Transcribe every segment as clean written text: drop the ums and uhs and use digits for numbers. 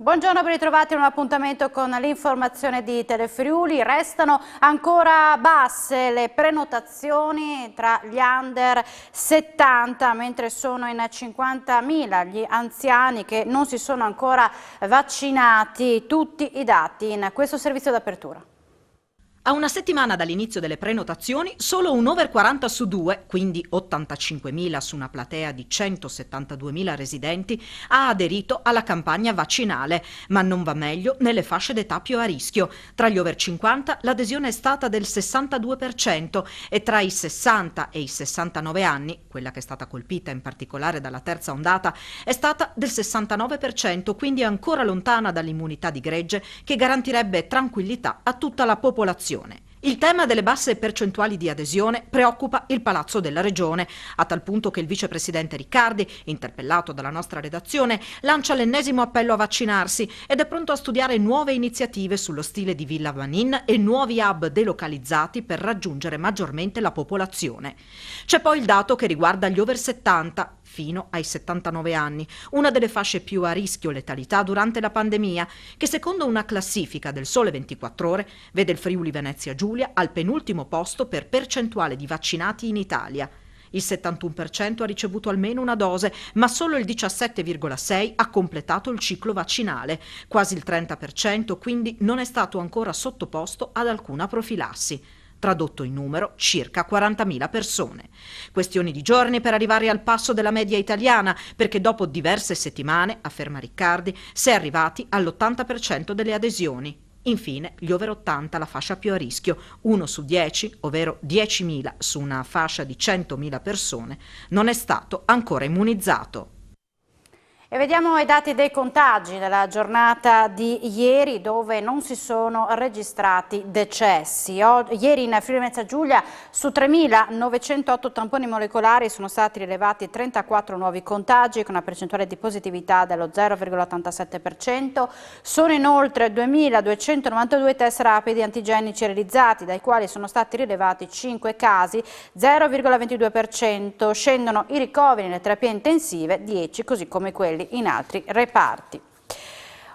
Buongiorno, ben ritrovati in un appuntamento con l'informazione di Telefriuli. Restano ancora basse le prenotazioni tra gli under 70, mentre sono in 50.000 gli anziani che non si sono ancora vaccinati. Tutti i dati in questo servizio d'apertura. A una settimana dall'inizio delle prenotazioni, solo un over 40 su 2, quindi 85.000 su una platea di 172.000 residenti, ha aderito alla campagna vaccinale, ma non va meglio nelle fasce d'età più a rischio. Tra gli over 50 l'adesione è stata del 62% e tra i 60 e i 69 anni, quella che è stata colpita in particolare dalla terza ondata, è stata del 69%, quindi ancora lontana dall'immunità di gregge che garantirebbe tranquillità a tutta la popolazione. Il tema delle basse percentuali di adesione preoccupa il Palazzo della Regione, a tal punto che il vicepresidente Riccardi, interpellato dalla nostra redazione, lancia l'ennesimo appello a vaccinarsi ed è pronto a studiare nuove iniziative sullo stile di Villa Vanin e nuovi hub delocalizzati per raggiungere maggiormente la popolazione. C'è poi il dato che riguarda gli over 70, fino ai 79 anni, una delle fasce più a rischio letalità durante la pandemia, che secondo una classifica del Sole 24 Ore vede il Friuli Venezia Giulia al penultimo posto per percentuale di vaccinati in Italia. Il 71% ha ricevuto almeno una dose, ma solo il 17,6% ha completato il ciclo vaccinale. Quasi il 30% quindi non è stato ancora sottoposto ad alcuna profilassi. Tradotto in numero, circa 40.000 persone. Questioni di giorni per arrivare al passo della media italiana, perché dopo diverse settimane, afferma Riccardi, si è arrivati all'80% delle adesioni. Infine, gli over 80, la fascia più a rischio, 1 su 10, ovvero 10.000 su una fascia di 100.000 persone, non è stato ancora immunizzato. E vediamo i dati dei contagi nella giornata di ieri, dove non si sono registrati decessi. Ieri in Friuli Venezia Giulia su 3.908 tamponi molecolari sono stati rilevati 34 nuovi contagi con una percentuale di positività dello 0,87%. Sono inoltre 2.292 test rapidi antigenici realizzati, dai quali sono stati rilevati 5 casi, 0,22%. Scendono i ricoveri nelle terapie intensive, 10, così come quelli in altri reparti.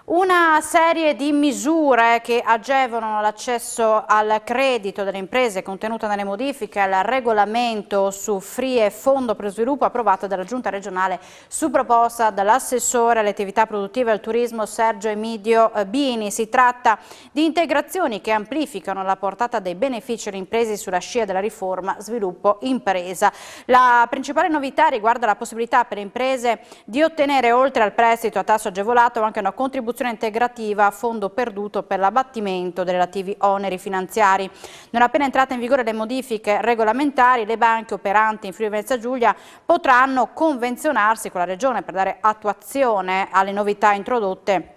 Una serie di misure che agevolano l'accesso al credito delle imprese contenuta nelle modifiche al regolamento su FRIE Fondo per lo Sviluppo approvato dalla Giunta regionale su proposta dall'assessore alle attività produttive e al turismo Sergio Emidio Bini. Si tratta di integrazioni che amplificano la portata dei benefici alle imprese sulla scia della riforma sviluppo impresa. La principale novità riguarda la possibilità per le imprese di ottenere oltre al prestito a tasso agevolato anche una contribuzione integrativa a fondo perduto per l'abbattimento dei relativi oneri finanziari. Non appena entrate in vigore le modifiche regolamentari, le banche operanti in Friuli Venezia Giulia potranno convenzionarsi con la Regione per dare attuazione alle novità introdotte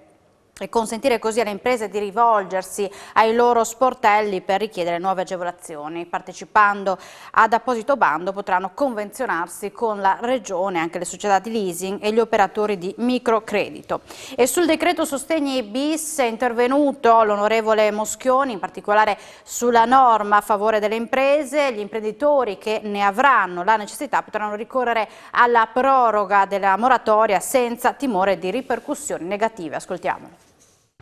e consentire così alle imprese di rivolgersi ai loro sportelli per richiedere nuove agevolazioni. Partecipando ad apposito bando potranno convenzionarsi con la Regione anche le società di leasing e gli operatori di microcredito. E sul decreto sostegni bis è intervenuto l'onorevole Moschioni, in particolare sulla norma a favore delle imprese. Gli imprenditori che ne avranno la necessità potranno ricorrere alla proroga della moratoria senza timore di ripercussioni negative. Ascoltiamolo.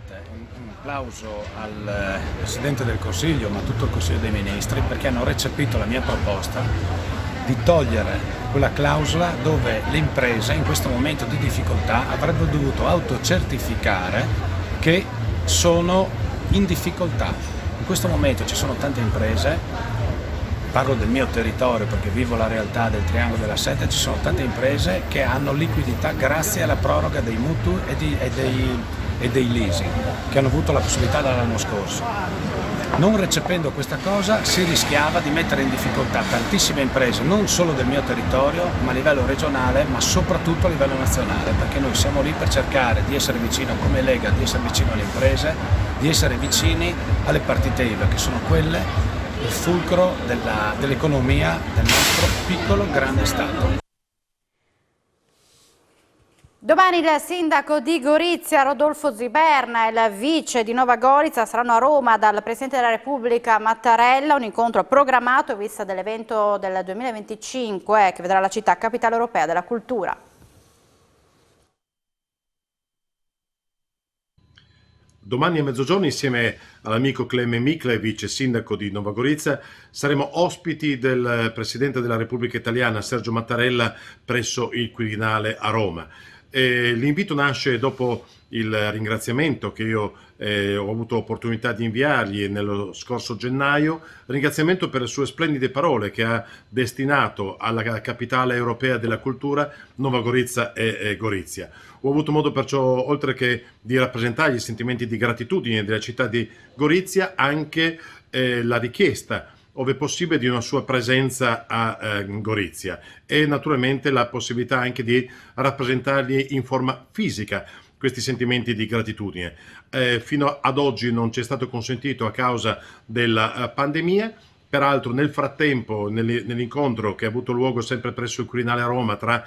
Un applauso al Presidente del Consiglio, ma a tutto il Consiglio dei Ministri, perché hanno recepito la mia proposta di togliere quella clausola dove le imprese in questo momento di difficoltà avrebbero dovuto autocertificare che sono in difficoltà. In questo momento ci sono tante imprese, parlo del mio territorio perché vivo la realtà del Triangolo della Seta, ci sono tante imprese che hanno liquidità grazie alla proroga dei mutui e dei leasing che hanno avuto la possibilità dall'anno scorso. Non recependo questa cosa si rischiava di mettere in difficoltà tantissime imprese, non solo del mio territorio, ma a livello regionale, ma soprattutto a livello nazionale, perché noi siamo lì per cercare di essere vicino come Lega, di essere vicino alle imprese, di essere vicini alle partite IVA, che sono quelle il fulcro dell'economia del nostro piccolo grande Stato. Domani il sindaco di Gorizia, Rodolfo Ziberna, e il vice di Nova Gorizia saranno a Roma dal Presidente della Repubblica Mattarella, un incontro programmato in vista dell'evento del 2025 che vedrà la città capitale europea della cultura. Domani a mezzogiorno, insieme all'amico Cleme Mikle, vice sindaco di Nova Gorizia, saremo ospiti del Presidente della Repubblica Italiana, Sergio Mattarella, presso il Quirinale a Roma. L'invito nasce dopo il ringraziamento che io ho avuto l'opportunità di inviargli nello scorso gennaio, ringraziamento per le sue splendide parole che ha destinato alla capitale europea della cultura, Nova Gorizia e Gorizia. Ho avuto modo perciò, oltre che di rappresentargli i sentimenti di gratitudine della città di Gorizia, anche la richiesta, ove possibile, di una sua presenza a Gorizia e naturalmente la possibilità anche di rappresentargli in forma fisica questi sentimenti di gratitudine. Fino ad oggi non ci è stato consentito a causa della pandemia. Peraltro nel frattempo, nell'incontro che ha avuto luogo sempre presso il Quirinale a Roma tra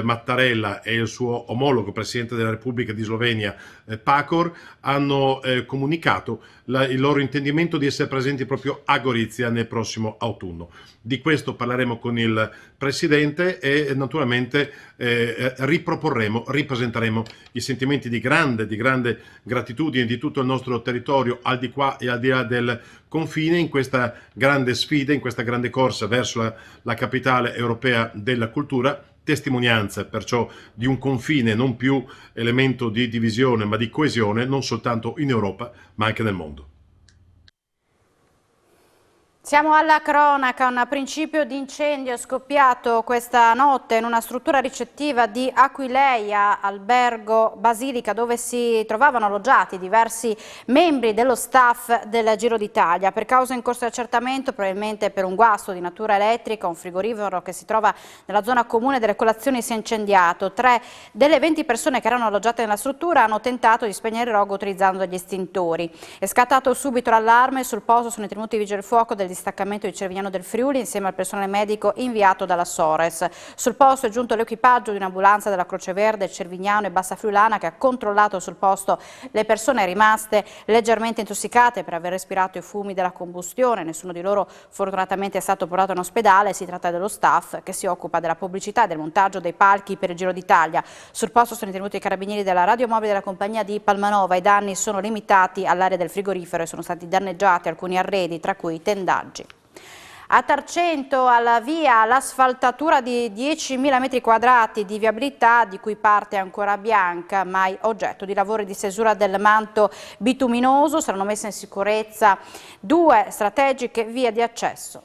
Mattarella e il suo omologo Presidente della Repubblica di Slovenia, Pahor, hanno comunicato il loro intendimento di essere presenti proprio a Gorizia nel prossimo autunno. Di questo parleremo con il Presidente e naturalmente ripresenteremo i sentimenti di grande gratitudine di tutto il nostro territorio, al di qua e al di là del confine, in questa grande sfida, in questa grande corsa verso la capitale europea della cultura, testimonianza perciò di un confine non più elemento di divisione ma di coesione, non soltanto in Europa ma anche nel mondo. Siamo alla cronaca. Un principio di incendio è scoppiato questa notte in una struttura ricettiva di Aquileia, albergo Basilica, dove si trovavano alloggiati diversi membri dello staff del Giro d'Italia. Per causa in corso di accertamento, probabilmente per un guasto di natura elettrica, un frigorifero che si trova nella zona comune delle colazioni si è incendiato. 3 delle 20 persone che erano alloggiate nella struttura hanno tentato di spegnere il rogo utilizzando degli estintori. È scattato subito l'allarme, sul posto sono intervenuti i vigili del fuoco del distaccamento di Cervignano del Friuli insieme al personale medico inviato dalla Sores. Sul posto è giunto l'equipaggio di un'ambulanza della Croce Verde Cervignano e Bassa Friulana che ha controllato sul posto le persone rimaste leggermente intossicate per aver respirato i fumi della combustione. Nessuno di loro fortunatamente è stato portato in ospedale. Si tratta dello staff che si occupa della pubblicità e del montaggio dei palchi per il Giro d'Italia. Sul posto sono intervenuti i carabinieri della radiomobile della compagnia di Palmanova. I danni sono limitati all'area del frigorifero e sono stati danneggiati alcuni arredi, tra cui tendaggi. A Tarcento, alla via, l'asfaltatura di 10.000 metri quadrati di viabilità, di cui parte ancora bianca, mai oggetto di lavori di stesura del manto bituminoso. Saranno messe in sicurezza 2 strategiche vie di accesso.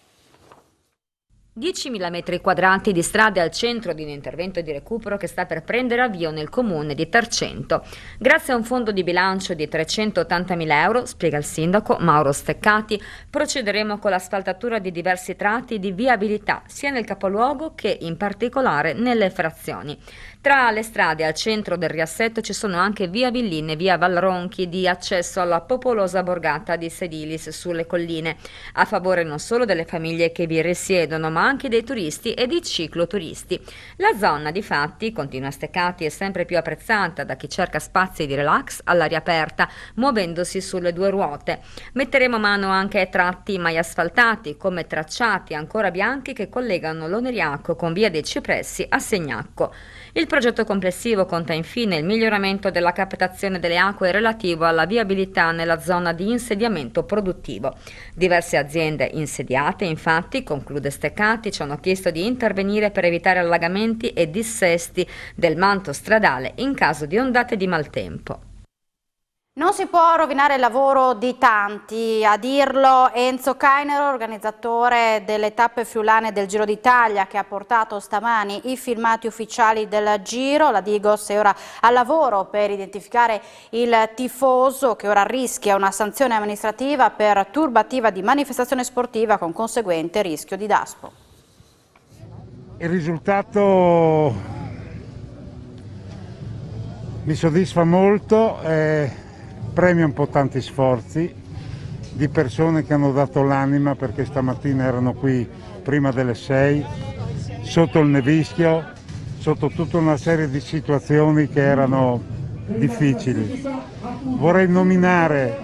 10.000 metri quadrati di strade al centro di un intervento di recupero che sta per prendere avvio nel comune di Tarcento. Grazie a un fondo di bilancio di 380.000 euro, spiega il sindaco Mauro Steccati, procederemo con l'asfaltatura di diversi tratti di viabilità, sia nel capoluogo che in particolare nelle frazioni. Tra le strade al centro del riassetto ci sono anche via Villin e via Valronchi di accesso alla popolosa borgata di Sedilis sulle colline, a favore non solo delle famiglie che vi risiedono ma anche dei turisti e dei cicloturisti. La zona, difatti, continua Steccati, è sempre più apprezzata da chi cerca spazi di relax all'aria aperta, muovendosi sulle 2 ruote. Metteremo mano anche ai tratti mai asfaltati, come tracciati ancora bianchi che collegano l'Oneriaco con via dei Cipressi a Segnacco. Il progetto complessivo conta infine il miglioramento della captazione delle acque relativo alla viabilità nella zona di insediamento produttivo. Diverse aziende insediate, infatti, conclude Steccati, ci hanno chiesto di intervenire per evitare allagamenti e dissesti del manto stradale in caso di ondate di maltempo. Non si può rovinare il lavoro di tanti, a dirlo Enzo Cainero, organizzatore delle tappe friulane del Giro d'Italia, che ha portato stamani i filmati ufficiali del Giro. La Digos è ora al lavoro per identificare il tifoso che ora rischia una sanzione amministrativa per turbativa di manifestazione sportiva con conseguente rischio di daspo. Il risultato mi soddisfa molto. Premia un po' tanti sforzi di persone che hanno dato l'anima, perché stamattina erano qui prima delle 6, sotto il nevischio, sotto tutta una serie di situazioni che erano difficili. Vorrei nominare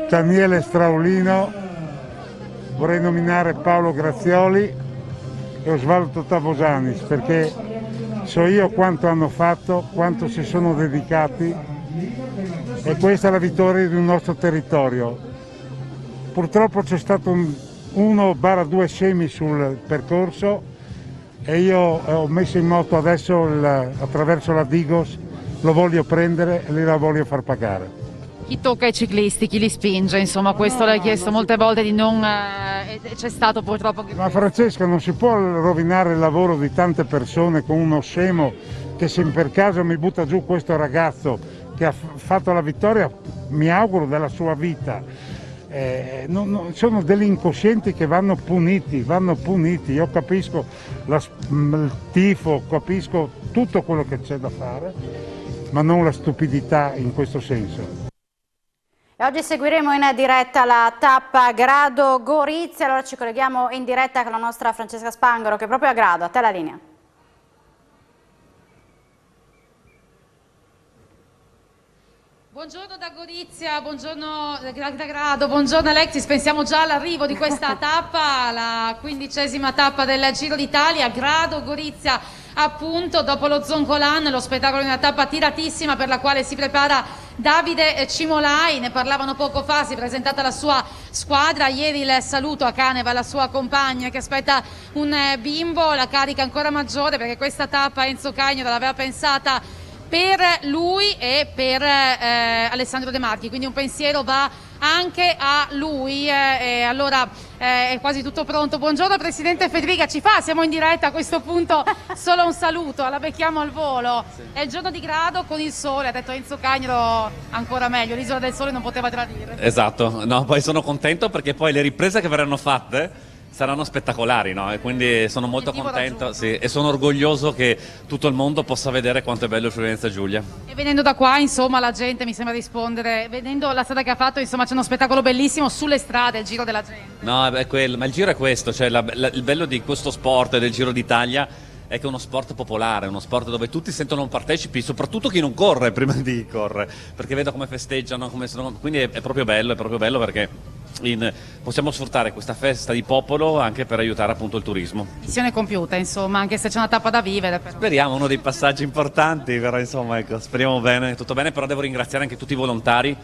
Daniele Straulino, vorrei nominare Paolo Grazioli e Osvaldo Tavosanis, perché so io quanto hanno fatto, quanto si sono dedicati e questa è la vittoria del nostro territorio. Purtroppo c'è stato 1/2 semi sul percorso e io ho messo in moto adesso attraverso la Digos, lo voglio prendere e la voglio far pagare. Chi tocca i ciclisti, chi li spinge, insomma, questo l'hai chiesto molte volte di non... c'è stato purtroppo... Ma Francesca, non si può rovinare il lavoro di tante persone con uno scemo che se per caso mi butta giù questo ragazzo che ha fatto la vittoria, mi auguro, della sua vita. Sono degli incoscienti che vanno puniti. Io capisco il tifo, capisco tutto quello che c'è da fare, ma non la stupidità in questo senso. E oggi seguiremo in diretta la tappa Grado Gorizia, allora ci colleghiamo in diretta con la nostra Francesca Spangaro che è proprio a Grado, a te la linea. Buongiorno da Gorizia, buongiorno da Grado, buongiorno Alexis, pensiamo già all'arrivo di questa tappa, la 15ª tappa del Giro d'Italia, Grado Gorizia appunto dopo lo Zoncolan, lo spettacolo di una tappa tiratissima per la quale si prepara Davide Cimolai, ne parlavano poco fa, si è presentata la sua squadra, ieri il saluto a Caneva, la sua compagna che aspetta un bimbo, la carica ancora maggiore perché questa tappa Enzo Cagnolo l'aveva pensata per lui e per Alessandro De Marchi, quindi un pensiero va anche a lui. Allora è quasi tutto pronto. Buongiorno Presidente Federica, ci fa? Siamo in diretta a questo punto, solo un saluto, la becchiamo al volo. Sì. È il giorno di Grado con il sole, ha detto Enzo Cagnolo ancora meglio, l'isola del sole non poteva tradire. Esatto, no, poi sono contento perché poi le riprese che verranno fatte saranno spettacolari, no? E quindi sono molto contento, sì, e sono orgoglioso che tutto il mondo possa vedere quanto è bello il Friuli Venezia Giulia. E venendo da qua, insomma, la gente mi sembra rispondere, vedendo la strada che ha fatto, insomma, c'è uno spettacolo bellissimo sulle strade, il giro della gente. No, è quello, ma il giro è questo, cioè il bello di questo sport e del Giro d'Italia è che è uno sport popolare, uno sport dove tutti sentono partecipi, soprattutto chi non corre prima di correre, perché vedo come festeggiano, quindi è proprio bello perché possiamo sfruttare questa festa di popolo anche per aiutare appunto il turismo. Missione compiuta, insomma, anche se c'è una tappa da vivere. Però. Speriamo, uno dei passaggi importanti, però insomma, ecco, speriamo bene, tutto bene, però devo ringraziare anche tutti i volontari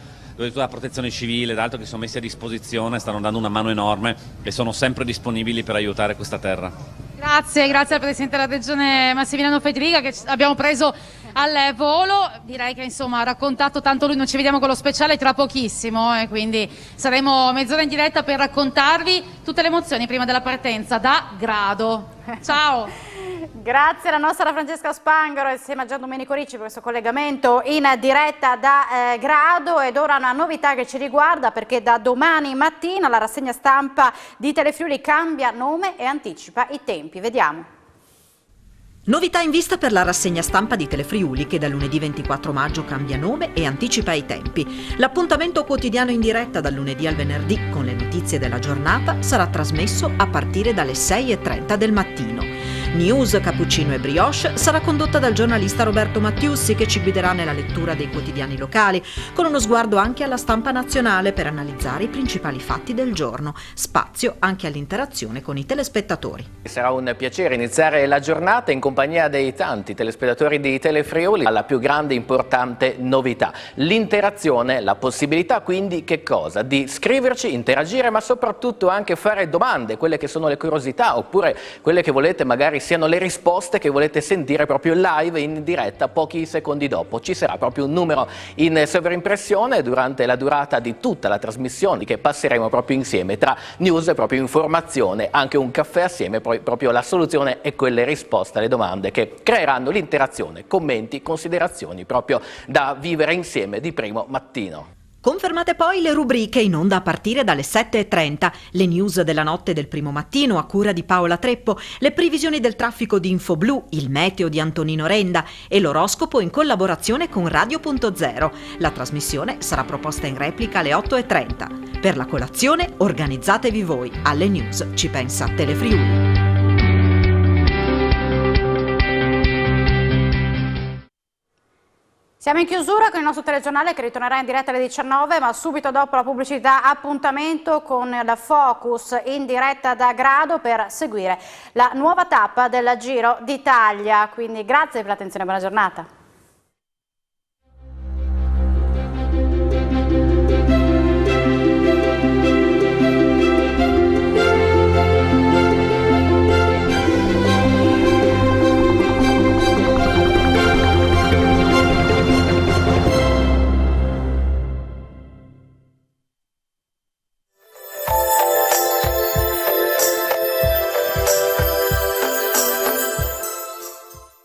la protezione civile ed altro che sono messi a disposizione, stanno dando una mano enorme e sono sempre disponibili per aiutare questa terra. Grazie al Presidente della Regione Massimiliano Federica che abbiamo preso al volo, direi che insomma ha raccontato tanto lui, non ci vediamo con lo speciale tra pochissimo e quindi saremo mezz'ora in diretta per raccontarvi tutte le emozioni prima della partenza da Grado. Ciao! Grazie alla nostra Francesca Spangaro insieme a Gian Domenico Ricci per questo collegamento in diretta da Grado. Ed ora una novità che ci riguarda perché da domani mattina la rassegna stampa di Telefriuli cambia nome e anticipa i tempi. Vediamo. Novità in vista per la rassegna stampa di Telefriuli che da lunedì 24 maggio cambia nome e anticipa i tempi. L'appuntamento quotidiano in diretta dal lunedì al venerdì con le notizie della giornata sarà trasmesso a partire dalle 6:30 del mattino. News, cappuccino e brioche sarà condotta dal giornalista Roberto Mattiussi che ci guiderà nella lettura dei quotidiani locali con uno sguardo anche alla stampa nazionale per analizzare i principali fatti del giorno. Spazio anche all'interazione con i telespettatori. Sarà un piacere iniziare la giornata in compagnia dei tanti telespettatori di Telefriuli. La più grande e importante novità, l'interazione, la possibilità quindi che cosa? Di scriverci, interagire ma soprattutto anche fare domande, quelle che sono le curiosità oppure quelle che volete magari siano le risposte che volete sentire proprio live in diretta pochi secondi dopo. Ci sarà proprio un numero in sovraimpressione durante la durata di tutta la trasmissione che passeremo proprio insieme tra news e proprio informazione, anche un caffè assieme, poi proprio la soluzione e quelle risposte alle domande che creeranno l'interazione, commenti, considerazioni proprio da vivere insieme di primo mattino. Confermate poi le rubriche in onda a partire dalle 7:30, le news della notte del primo mattino a cura di Paola Treppo, le previsioni del traffico di Infoblu, il meteo di Antonino Renda e l'oroscopo in collaborazione con Radio.0. La trasmissione sarà proposta in replica alle 8:30. Per la colazione organizzatevi voi, alle news ci pensa Telefriuli. Siamo in chiusura con il nostro telegiornale che ritornerà in diretta alle 19, ma subito dopo la pubblicità appuntamento con la Focus in diretta da Grado per seguire la nuova tappa del Giro d'Italia. Quindi grazie per l'attenzione e buona giornata.